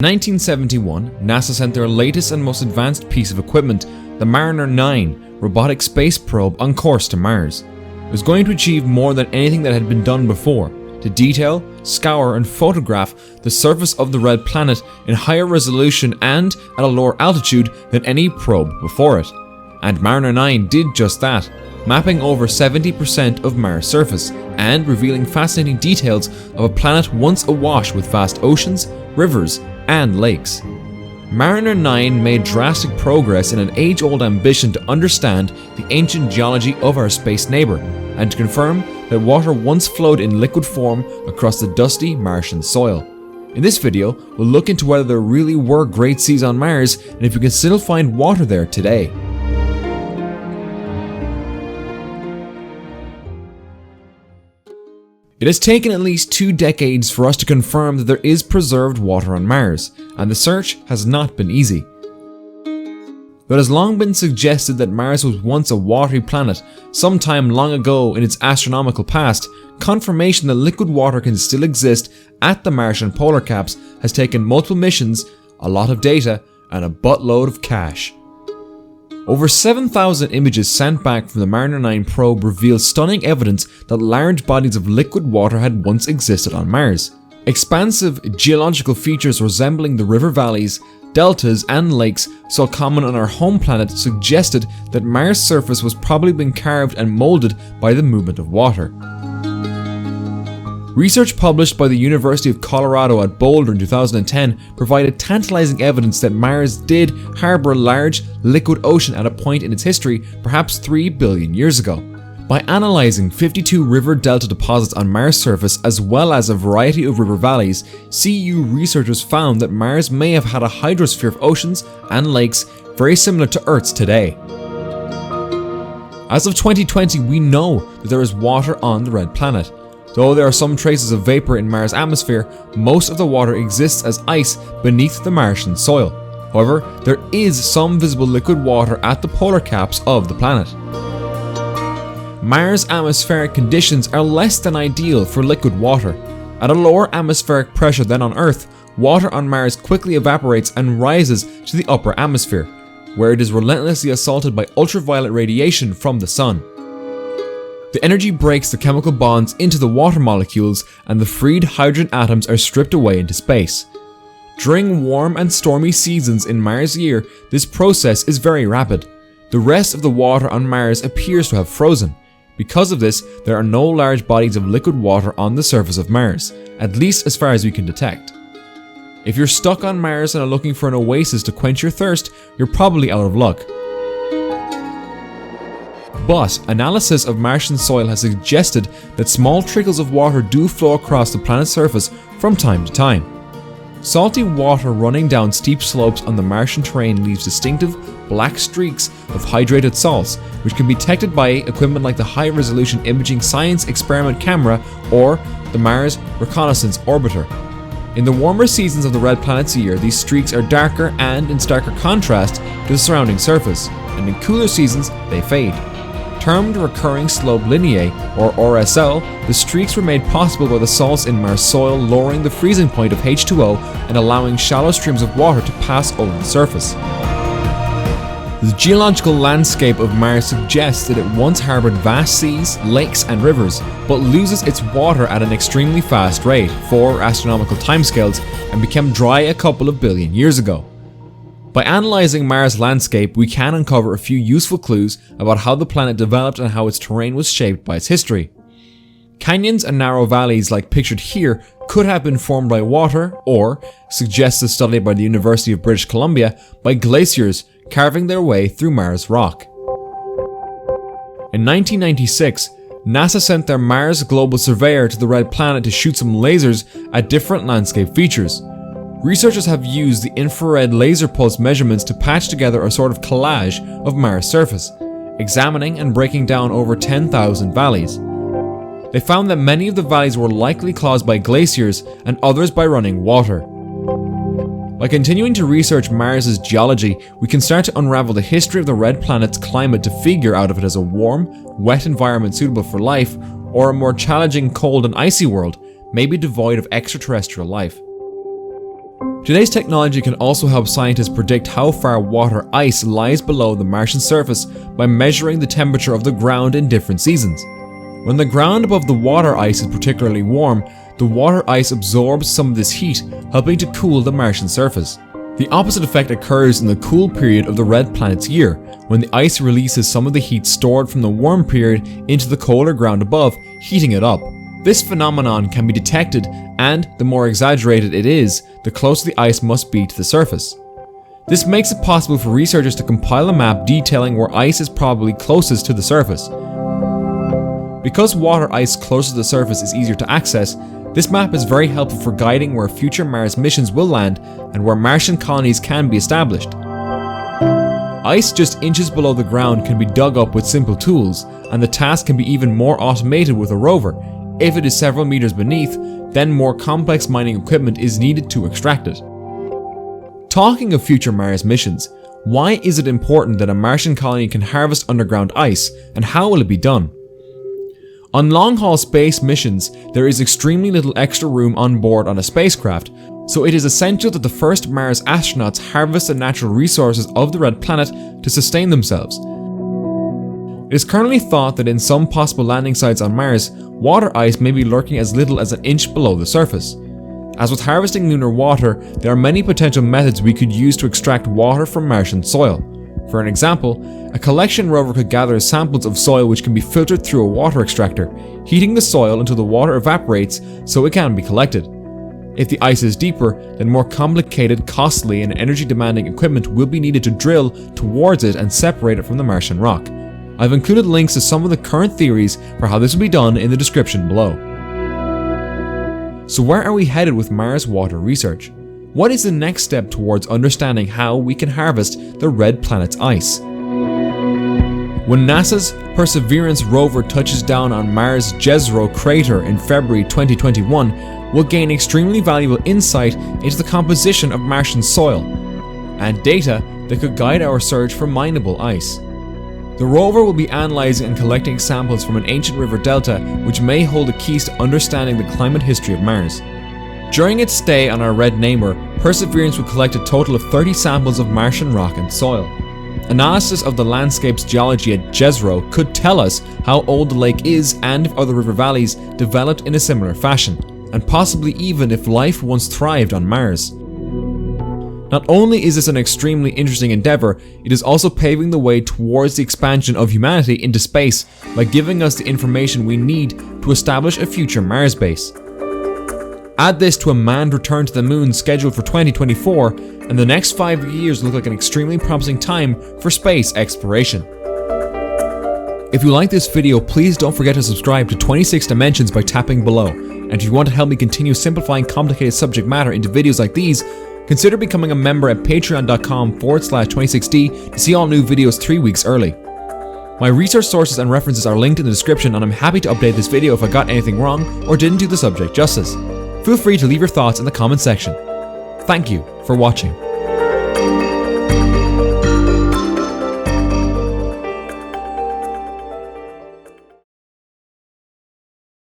In 1971, NASA sent their latest and most advanced piece of equipment, the Mariner 9 robotic space probe, on course to Mars. It was going to achieve more than anything that had been done before, to detail, scour and photograph the surface of the red planet in higher resolution and at a lower altitude than any probe before it. And Mariner 9 did just that, mapping over 70% of Mars' surface and revealing fascinating details of a planet once awash with vast oceans, rivers and lakes. Mariner 9 made drastic progress in an age-old ambition to understand the ancient geology of our space neighbour and to confirm that water once flowed in liquid form across the dusty Martian soil. In this video, we'll look into whether there really were great seas on Mars and if we can still find water there today. It has taken at least 2 decades for us to confirm that there is preserved water on Mars, and the search has not been easy. Though it has long been suggested that Mars was once a watery planet, sometime long ago in its astronomical past, confirmation that liquid water can still exist at the Martian polar caps has taken multiple missions, a lot of data, and a buttload of cash. Over 7,000 images sent back from the Mariner 9 probe reveal stunning evidence that large bodies of liquid water had once existed on Mars. Expansive geological features resembling the river valleys, deltas and lakes so common on our home planet suggested that Mars' surface was probably been carved and molded by the movement of water. Research published by the University of Colorado at Boulder in 2010 provided tantalizing evidence that Mars did harbour a large liquid ocean at a point in its history, perhaps 3 billion years ago. By analysing 52 river delta deposits on Mars' surface as well as a variety of river valleys, CU researchers found that Mars may have had a hydrosphere of oceans and lakes very similar to Earth's today. As of 2020, we know that there is water on the red planet. Though there are some traces of vapor in Mars' atmosphere, most of the water exists as ice beneath the Martian soil. However, there is some visible liquid water at the polar caps of the planet. Mars' atmospheric conditions are less than ideal for liquid water. At a lower atmospheric pressure than on Earth, water on Mars quickly evaporates and rises to the upper atmosphere, where it is relentlessly assaulted by ultraviolet radiation from the sun. The energy breaks the chemical bonds into the water molecules and the freed hydrogen atoms are stripped away into space. During warm and stormy seasons in Mars' year, this process is very rapid. The rest of the water on Mars appears to have frozen. Because of this, there are no large bodies of liquid water on the surface of Mars, at least as far as we can detect. If you're stuck on Mars and are looking for an oasis to quench your thirst, you're probably out of luck. But analysis of Martian soil has suggested that small trickles of water do flow across the planet's surface from time to time. Salty water running down steep slopes on the Martian terrain leaves distinctive black streaks of hydrated salts, which can be detected by equipment like the High-Resolution Imaging Science Experiment Camera or the Mars Reconnaissance Orbiter. In the warmer seasons of the red planet's year, these streaks are darker and in starker contrast to the surrounding surface, and in cooler seasons they fade. Termed recurring slope lineae, or RSL, the streaks were made possible by the salts in Mars soil lowering the freezing point of H2O and allowing shallow streams of water to pass over the surface. The geological landscape of Mars suggests that it once harboured vast seas, lakes and rivers, but loses its water at an extremely fast rate, for astronomical timescales, and became dry a couple of billion years ago. By analysing Mars' landscape, we can uncover a few useful clues about how the planet developed and how its terrain was shaped by its history. Canyons and narrow valleys like pictured here could have been formed by water or, suggests a study by the University of British Columbia, by glaciers carving their way through Mars rock. In 1996, NASA sent their Mars Global Surveyor to the red planet to shoot some lasers at different landscape features. Researchers have used the infrared laser pulse measurements to patch together a sort of collage of Mars' surface, examining and breaking down over 10,000 valleys. They found that many of the valleys were likely caused by glaciers and others by running water. By continuing to research Mars' geology, we can start to unravel the history of the red planet's climate to figure out if it is a warm, wet environment suitable for life, or a more challenging, cold and icy world, maybe devoid of extraterrestrial life. Today's technology can also help scientists predict how far water ice lies below the Martian surface by measuring the temperature of the ground in different seasons. When the ground above the water ice is particularly warm, the water ice absorbs some of this heat, helping to cool the Martian surface. The opposite effect occurs in the cool period of the red planet's year, when the ice releases some of the heat stored from the warm period into the colder ground above, heating it up. This phenomenon can be detected, and the more exaggerated it is, the closer the ice must be to the surface. This makes it possible for researchers to compile a map detailing where ice is probably closest to the surface. Because water ice closer to the surface is easier to access, this map is very helpful for guiding where future Mars missions will land and where Martian colonies can be established. Ice just inches below the ground can be dug up with simple tools, and the task can be even more automated with a rover. If it is several meters beneath, then more complex mining equipment is needed to extract it. Talking of future Mars missions, why is it important that a Martian colony can harvest underground ice, and how will it be done? On long-haul space missions, there is extremely little extra room on board on a spacecraft, so it is essential that the first Mars astronauts harvest the natural resources of the red planet to sustain themselves. It is currently thought that in some possible landing sites on Mars, water ice may be lurking as little as an inch below the surface. As with harvesting lunar water, there are many potential methods we could use to extract water from Martian soil. For an example, a collection rover could gather samples of soil which can be filtered through a water extractor, heating the soil until the water evaporates so it can be collected. If the ice is deeper, then more complicated, costly, and energy-demanding equipment will be needed to drill towards it and separate it from the Martian rock. I've included links to some of the current theories for how this will be done in the description below. So where are we headed with Mars water research? What is the next step towards understanding how we can harvest the red planet's ice? When NASA's Perseverance rover touches down on Mars' Jezero crater in February 2021, we'll gain extremely valuable insight into the composition of Martian soil and data that could guide our search for mineable ice. The rover will be analyzing and collecting samples from an ancient river delta, which may hold the keys to understanding the climate history of Mars. During its stay on our red neighbour, Perseverance will collect a total of 30 samples of Martian rock and soil. Analysis of the landscape's geology at Jezero could tell us how old the lake is and if other river valleys developed in a similar fashion, and possibly even if life once thrived on Mars. Not only is this an extremely interesting endeavour, it is also paving the way towards the expansion of humanity into space by giving us the information we need to establish a future Mars base. Add this to a manned return to the moon scheduled for 2024, and the next 5 years look like an extremely promising time for space exploration. If you like this video, please don't forget to subscribe to 26 Dimensions by tapping below. And if you want to help me continue simplifying complicated subject matter into videos like these, consider becoming a member at patreon.com/26D to see all new videos 3 weeks early. My research sources and references are linked in the description, and I'm happy to update this video if I got anything wrong or didn't do the subject justice. Feel free to leave your thoughts in the comment section. Thank you for watching.